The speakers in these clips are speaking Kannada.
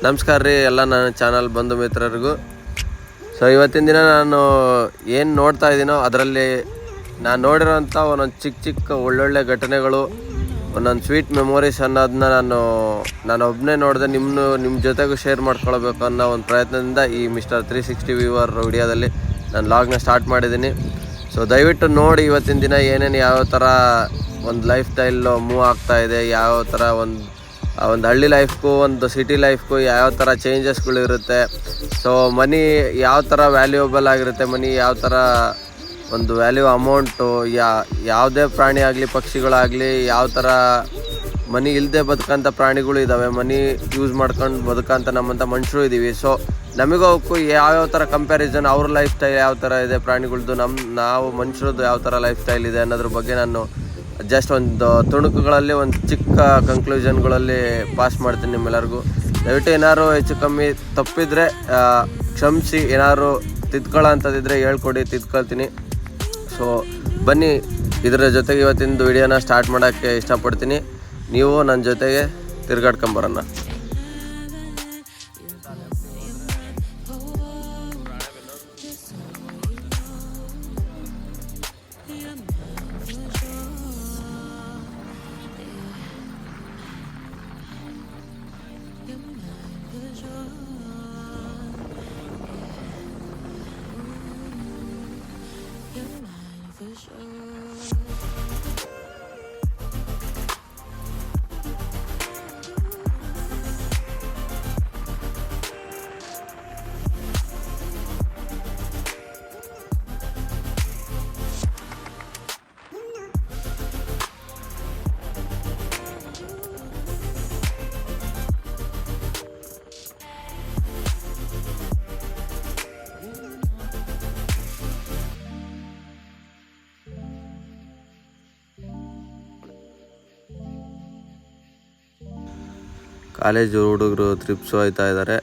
ನಮಸ್ಕಾರ ರೀ ಎಲ್ಲ ನನ್ನ ಚಾನಲ್ ಬಂಧು ಮಿತ್ರರಿಗೂ. ಸೊ ಇವತ್ತಿನ ದಿನ ನಾನು ಏನು ನೋಡ್ತಾ ಇದ್ದೀನೋ ಅದರಲ್ಲಿ ನಾನು ನೋಡಿರೋಂಥ ಒಂದೊಂದು ಚಿಕ್ಕ ಒಳ್ಳೊಳ್ಳೆ ಘಟನೆಗಳು, ಒಂದೊಂದು ಸ್ವೀಟ್ ಮೆಮೊರೀಸ್ ಅನ್ನೋದನ್ನ ನಾನು ಒಬ್ಬನೇ ನೋಡಿದೆ ನಿಮ್ಮ ಜೊತೆಗೂ ಶೇರ್ ಮಾಡ್ಕೊಳ್ಬೇಕು ಅನ್ನೋ ಒಂದು ಪ್ರಯತ್ನದಿಂದ ಈ ಮಿಸ್ಟರ್ 360 ವ್ಯೂವರ್ ವಿಡಿಯೋದಲ್ಲಿ ನಾನು ಲಾಗ್ನ ಸ್ಟಾರ್ಟ್ ಮಾಡಿದ್ದೀನಿ. ಸೊ ದಯವಿಟ್ಟು ನೋಡಿ ಇವತ್ತಿನ ದಿನ ಏನೇನು ಯಾವ ಥರ ಒಂದು ಲೈಫ್ ಸ್ಟೈಲು ಮೂವ್ ಆಗ್ತಾಯಿದೆ, ಯಾವ ಥರ ಒಂದು ಹಳ್ಳಿ ಲೈಫ್ಗೂ ಒಂದು ಸಿಟಿ ಲೈಫ್ಗೂ ಯಾವ ಥರ ಚೇಂಜಸ್ಗಳಿರುತ್ತೆ. ಸೊ ಮನಿ ಯಾವ ಥರ ವ್ಯಾಲ್ಯೂಯಬಲ್ ಆಗಿರುತ್ತೆ, ಮನಿ ಯಾವ ಥರ ಒಂದು ವ್ಯಾಲ್ಯೂ ಅಮೌಂಟು, ಯಾವುದೇ ಪ್ರಾಣಿ ಆಗಲಿ ಪಕ್ಷಿಗಳಾಗಲಿ ಯಾವ ಥರ ಮನಿ ಇಲ್ಲದೆ ಬದುಕಂಥ ಪ್ರಾಣಿಗಳು ಇದ್ದಾವೆ, ಮನಿ ಯೂಸ್ ಮಾಡ್ಕೊಂಡು ಬದುಕಂಥ ನಮ್ಮಂಥ ಮನುಷ್ಯರು ಇದ್ದೀವಿ. ಸೊ ನಮಗೂ ಅವಕ್ಕೂ ಯಾವ್ಯಾವ ಥರ ಕಂಪ್ಯಾರಿಸನ್, ಅವ್ರ ಲೈಫ್ ಸ್ಟೈಲ್ ಯಾವ ಥರ ಇದೆ, ಪ್ರಾಣಿಗಳ್ದು ನಾವು ಮನುಷ್ಯರದ್ದು ಯಾವ ಥರ ಲೈಫ್ ಸ್ಟೈಲ್ ಇದೆ ಅನ್ನೋದ್ರ ಬಗ್ಗೆ ನಾನು ಜಸ್ಟ್ ಒಂದು ತುಣುಕುಗಳಲ್ಲಿ ಒಂದು ಚಿಕ್ಕ ಕನ್ಕ್ಲೂಷನ್ಗಳಲ್ಲಿ ಪಾಸ್ ಮಾಡ್ತೀನಿ ನಿಮ್ಮೆಲ್ಲರಿಗೂ. ದಯವಿಟ್ಟು ಏನಾದ್ರು ಹೆಚ್ಚು ಕಮ್ಮಿ ತಪ್ಪಿದರೆ ಕ್ಷಮಿಸಿ, ಏನಾದ್ರು ತಿದ್ಕೊಳ್ಳೋ ಅಂಥದ್ದಿದ್ರೆ ಹೇಳ್ಕೊಡಿ, ತಿದ್ಕೊಳ್ತೀನಿ. ಸೊ ಬನ್ನಿ, ಇದರ ಜೊತೆಗೆ ಇವತ್ತಿನ ವಿಡಿಯೋನ ಸ್ಟಾರ್ಟ್ ಮಾಡೋಕ್ಕೆ ಇಷ್ಟಪಡ್ತೀನಿ. ನೀವು ನನ್ನ ಜೊತೆಗೆ ತಿರ್ಗಾಡ್ಕೊಂಬರೋಣ. ಕಾಲೇಜು ಹುಡುಗರು ಟ್ರಿಪ್ಸು ಹೋಗ್ತಾ ಇದ್ದಾರೆ.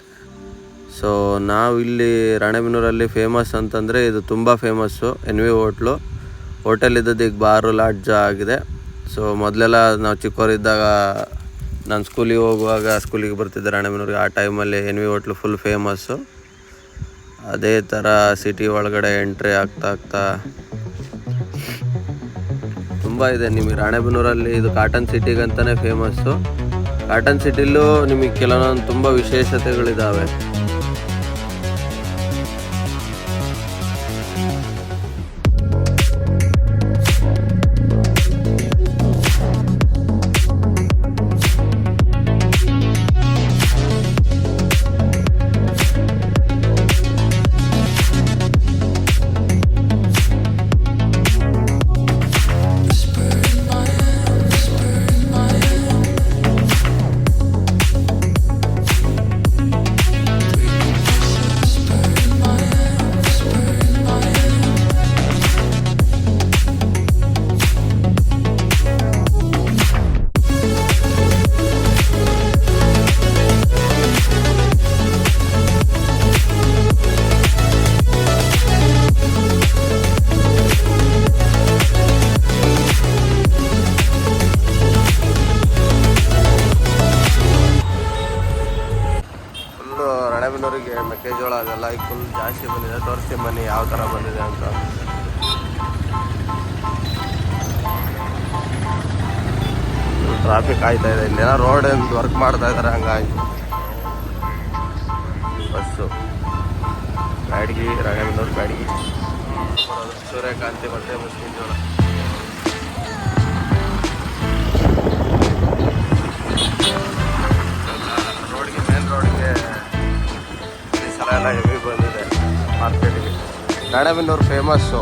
ಸೊ ನಾವು ಇಲ್ಲಿ ರಾಣೆಬೆನ್ನೂರಲ್ಲಿ ಫೇಮಸ್ ಅಂತಂದರೆ ಇದು ತುಂಬ ಫೇಮಸ್ಸು, NV ಹೋಟೆಲ್ ಇದ್ದದ್ದು ಈಗ ಬಾರು ಲಾಡ್ಜ್ ಆಗಿದೆ. ಸೊ ಮೊದಲೆಲ್ಲ ನಾವು ಚಿಕ್ಕವರಿದ್ದಾಗ ನಾನು ಸ್ಕೂಲಿಗೆ ಬರ್ತಿದ್ದೆ ರಾಣೆಬೆನ್ನೂರಿಗೆ, ಆ ಟೈಮಲ್ಲಿ NV ಹೋಟ್ಲು ಫುಲ್ ಫೇಮಸ್ಸು. ಅದೇ ಥರ ಸಿಟಿ ಒಳಗಡೆ ಎಂಟ್ರಿ ಆಗ್ತಾ ತುಂಬ ಇದೆ. ನಿಮಗೆ ರಾಣೆಬೆನ್ನೂರಲ್ಲಿ ಇದು ಕಾಟನ್ ಸಿಟಿಗಂತಲೇ ಫೇಮಸ್ಸು. ಕಾಟನ್ ಸಿಟಿಲೂ ನಿಮಗೆ ಕೆಲವೊಂದು ತುಂಬ ವಿಶೇಷತೆಗಳಿದ್ದಾವೆ. ರಾಣೆಬೆನ್ನೂರಿಗೆ ಮೆಕ್ಕೆಜೋಳ ಅದೆಲ್ಲ ಈಗ ಫುಲ್ ಜಾಸ್ತಿ ಬಂದಿದೆ. ತೋರಿಸಿ ಮನೆ ಯಾವ ಥರ ಬಂದಿದೆ ಅಂತ. ಟ್ರಾಫಿಕ್ ಆಯ್ತಾ ಇದೆ, ಇಲ್ಲೆಲ್ಲ ರೋಡ್ ವರ್ಕ್ ಮಾಡ್ತಾ ಇದ್ದಾರೆ, ಹಂಗಾಗಿ ಬಸ್ಸು ಬ್ಯಾಡಗಿ, ರಾಣೆಬೆನ್ನೂರು ಬ್ಯಾಡಗಿ, ಸೂರ್ಯಕಾಂತಿ ಮತ್ತು ಮುಸ್ಲಿಂ ಜೋಳ. ಮೇನ್ ರೋಡ್ಗೆ ಈ ಸಲ ಎಲ್ಲ ಹೆವಿ ಬಂದಿದೆ ಮಾರ್ಕೆಟಿಗೆ. ರಾಣೆಬೆನ್ನೂರು ಫೇಮಸ್ಸು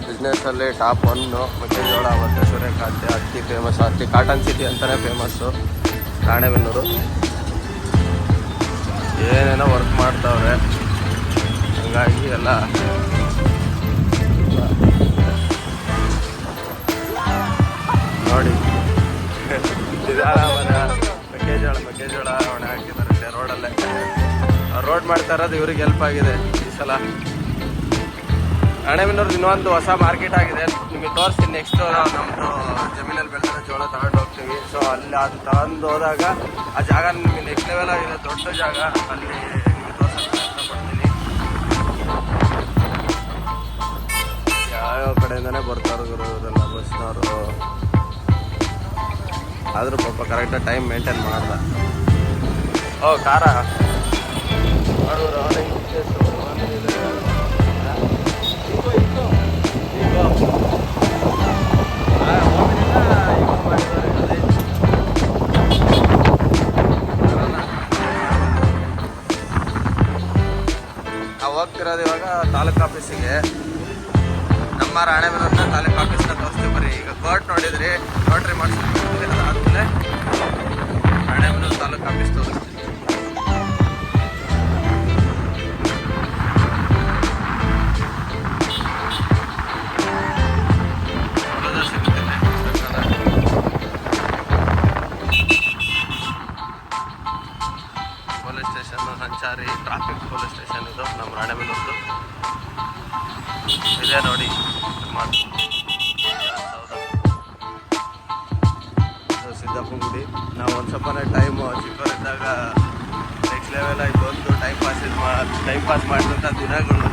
ಬಿಸ್ನೆಸ್ಸಲ್ಲಿ ಟಾಪ್ 1 ಮೆಕ್ಕೆಜೋಳ ಮತ್ತು ಸೂರ್ಯಕಾಂತಿ. ಹತ್ತಿ ಫೇಮಸ್, ಹತ್ತಿ ಕಾಟನ್ ಸಿಟಿ ಅಂತಲೇ ಫೇಮಸ್ಸು ರಾಣೆಬೆನ್ನೂರು. ಏನೇನೋ ವರ್ಕ್ ಮಾಡ್ತಾವ್ರೆ, ಹಂಗಾಗಿ ಎಲ್ಲ ನೋಡಿ ಮೆಕ್ಕೆಜೋಳ ಒಣ ಹಾಕಿದ್ದಾರೆ ರೋಡಲ್ಲೇ. ರೋಡ್ ಮಾಡ್ತಾ ಇರೋದು ಇವ್ರಿಗೆ ಹೆಲ್ಪ್ ಆಗಿದೆ ಈ ಸಲ. ರಾಣೆಬೆನ್ನೂರು ಇನ್ನೊಂದು ಹೊಸ ಮಾರ್ಕೆಟ್ ಆಗಿದೆ, ನಿಮಗೆ ತೋರಿಸ್ತೀನಿ. ನೆಕ್ಸ್ಟು ನಮ್ಮದು ಜಮೀನಲ್ಲಿ ಬೆಳೆದ ಜೋಳ ತಗೊಂಡು ಹೋಗ್ತೀನಿ. ಹೋಗ್ತೀವಿ. ಸೊ ಅಲ್ಲಿ ಅದು ತಗೊಂಡು ಹೋದಾಗ ಆ ಜಾಗ ನಿಮಗೆ ನೆಕ್ಸ್ಟ್ ಲೆವೆಲ್ ಆಗಿದೆ, ದೊಡ್ಡ ಜಾಗ. ಅಲ್ಲಿ ನಿಮಗೆ ತೋರ್ಸೋಕ್ಕೆ ಇಷ್ಟಪಡ್ತೀನಿ. ಯಾವ್ಯಾವ ಕಡೆಯಿಂದನೇ ಬರ್ತಾರೆ ಗುರು ಇವರೆಲ್ಲ ಬಸ್ನವರು. ಆದರೂ ಪಾಪ ಕರೆಕ್ಟಾಗಿ ಟೈಮ್ ಮೇಂಟೈನ್ ಮಾಡ್ದ. ಓ ಕಾರ ನಾವು ಹೋಗ್ತಿರೋದು ಇವಾಗ ತಾಲೂಕು ಆಫೀಸಿಗೆ. ನಮ್ಮ ರಾಣೆಬೆನ್ನೂರಿನ ತಾಲೂಕು ಆಫೀಸ್ನ ತೋರಿಸ್ತೀವಿ ಬರ್ರಿ. ಈಗ ಕೋರ್ಟ್ ನೋಡಿದ್ರಿ, ನೋಟ್ರಿ ಮಾಡಿಸ್ತೀವಿ. ಅದಾದಮೇಲೆ ರಾಣೆಬೆನ್ನೂರು ತಾಲೂಕು ಆಫೀಸ್ ತೋರಿಸ್ತೀವಿ. ಪೊಲೀಸ್ ಸ್ಟೇಷನ್, ಸಂಚಾರಿ ಟ್ರಾಫಿಕ್ ಪೊಲೀಸ್ ಸ್ಟೇಷನ್ ಇದು ನಮ್ಮ ರಾಣೆಬೆನ್ನೂರದು. ಇದೆ ನೋಡಿ ಸಿದ್ದಪ್ಪ ಗುಡಿ. ನಾವು ಒಂದು ಸ್ವಲ್ಪ ಟೈಮು ಚಿಕ್ಕವರಿದ್ದಾಗ ನೆಕ್ಸ್ಟ್ ಲೆವೆಲ್ ಆಯಿತು. ಒಂದು ಟೈಮ್ ಪಾಸ್ ಮಾಡಿದಂಥ ದಿನಗಳು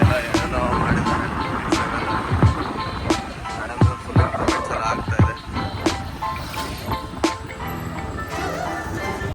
ಎಲ್ಲ